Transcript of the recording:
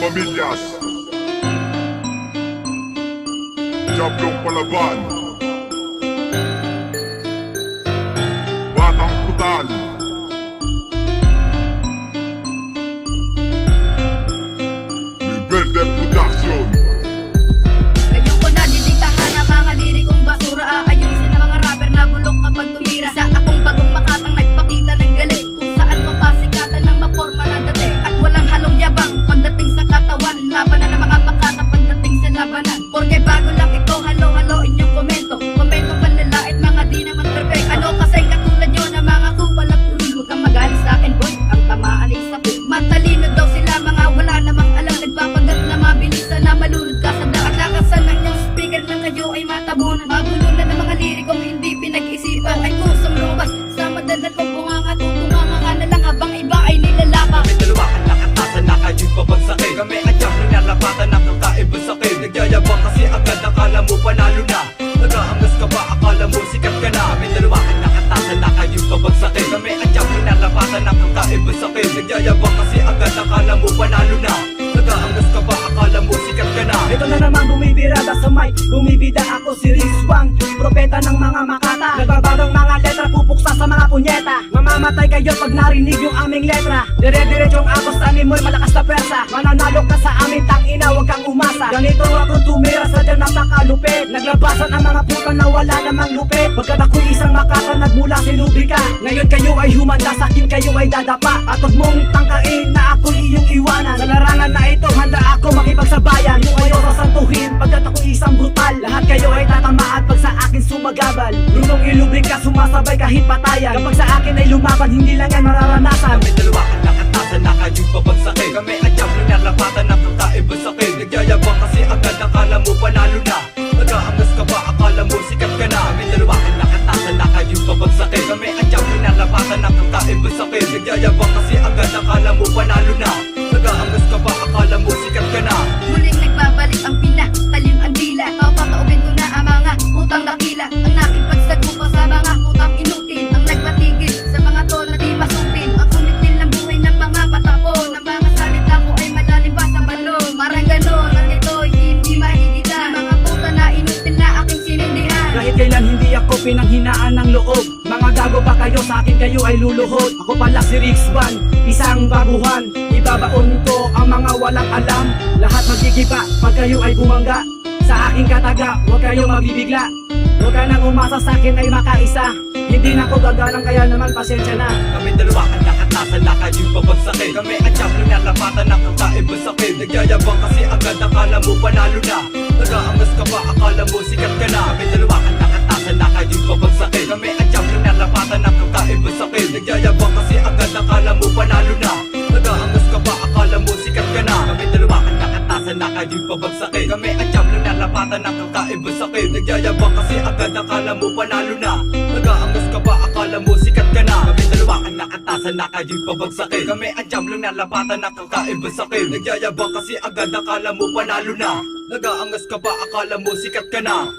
Pamilyas, Diablong Palaban, Batang Putal, Verde Production. Ngayon ko na didiktahan ang mga lirikong basura. Aayusin ang mga rapper na bulok kapag tumira. Sa akong bagong makatang nagpakita ng galing, kung saan mapasikatan ng maporma na dati. At walang halong yabang pagdating sa katawan. Labanan ng mga makata pagdating sa labanan. Porque bago lang ito, halo-halo inyong komento. Komento panlalait, mga di naman perfect. Ano kasing katulad nyo na mga kupalang tuloy. Huwag kang magalit sa akin boy, ang tamaan ay sakit. Matalino daw sila, mga wala namang alam. Nagpapagat na mabilisan na malulod ka sa daan. Lakasan ng iyong speaker na kayo ay matabunan. Mabulunan ng mga lirikong hindi pinag-isipan. Ay kusang lumabas sa madalat kong bunganga. Tutunganga ka na lang habang iba ay nilalaka. Kami dalawa ang nakatasan na kayo'y pabagsakin. Kami ang tiyang pinalapatan ng kakaiba sakin. Nagyayabang kasi agad akala mo panalo na. Nag-aangas ka ba akala mo sikat ka na. Kami dalawa ang nakatasan na kayo'y pabagsakin. Kami ang tiyang pinalapatan ng kakaiba sakin. Nagyayabang kasi agad akala mo panalo na. Nag-aangas ka ba akala mo sikat ka na. Ito na naman bumibirada sa mic. Bumibida ako si Rizwang, propeta ng mga makata. Nagbabagang mga letra, pupuksa sa mga punyeta. Mamamatay kayo pag narinig yung aming letra. Dire-diretsong agos sa animoy, malakas na persa. Mananalo ka sa amin, tangina, huwag kang umasa. Ganito ako tumira sa dyan napakalupit. Naglabasan ang mga puta na wala namang lupit. Pagkat ako'y isang makata, nagmula si Lubrika. Ngayon kayo ay humanda, sa akin kayo ay dadapa. At huwag mong tangkain na ako'y iyong iwanan. Sa larangan na ito, handa ako makipagsabayan. Yung ayaw sasantuhin, pagkat ako'y isang brutal. Lahat kayo ay tatamaan pag sa akin sumagabal. Lunong ilubrika, sumasabay kahit patayan. Kapag sa akin ay lumaban, hindi lang yan mararanasan. Kami dalawa ang nakatasan na kayo'y pabagsakin. Kami ang tiyang pinalapatan ng kakaiba sakin. Nagyayabang kasi agad akala mo panalo na. Nag-aangas ka ba akala mo sikat ka na. Kami dalawa ang nakatasan na kayo'y pabagsakin. Kami ang tiyang pinalapatan ng kakaiba sakin. Nagyayabang kasi agad akala mo panalo na. Nag-aangas ka ba akala mo sikat ka na. Muling nagbabalik ang pila, talim ang dila. Papataubin ko na ang mga utang dakila. Ang nakipagsagupa sa mga utang inutil. Ang nagpatigil sa mga tono di masumpil. Ang kumitil ng buhay ng mga patapon. Ang mga salita ko ay malalim pa sa balon. Marang ganon, ang ito'y hindi mahigitan. Mga puta na inutil na aking sinindihan. Kahit kailan hindi ako pinanghinaan ng loob. Mga gago pa kayo, sa akin kayo ay luluhod. Ako pala si Rixwan, isang baguhan. Ibabaon ko ang mga walang alam. Lahat magigiba pag kayo ay bumangga. Sa aking kataga, huwag kayo mabibigla. Huwag ka nang umasa sa akin ay makaisa. Hindi na ko gagalang kaya naman pasensya na. Kami dalawa ang nakatasan na kayo'y pabagsakin. Kami ang tiyang pinalapatan ng kakaiba sakin. Nagyayabang kasi agad akala mo panalo na. Nag-aangas ka ba akala mo sikat ka na. Kami dalawa ang nakatasan na kayo'y pabagsakin. Kami ang tiyang pinalapatan ng kakaiba sakin. Nagyayabang kasi agad akala mo panalo na. Nag-aangas ka ba akala mo sikat ka na. Kami dalawa ang nakatasan na kayo'y pabagsakin. Kami ang tiyang pinalapatan ng kakaiba sakin. Nagyayabang kasi agad akala mo panalo na. Nag-aangas ka ba akala mo sikat ka na. Kami dalawa ang nakatasan na kayo'y pabagsakin. Kami ang tiyang pinalapatan ng kakaiba sakin. Nagyayabang kasi agad akala mo panalo na. Nag-aangas ka ba akala mo sikat ka na.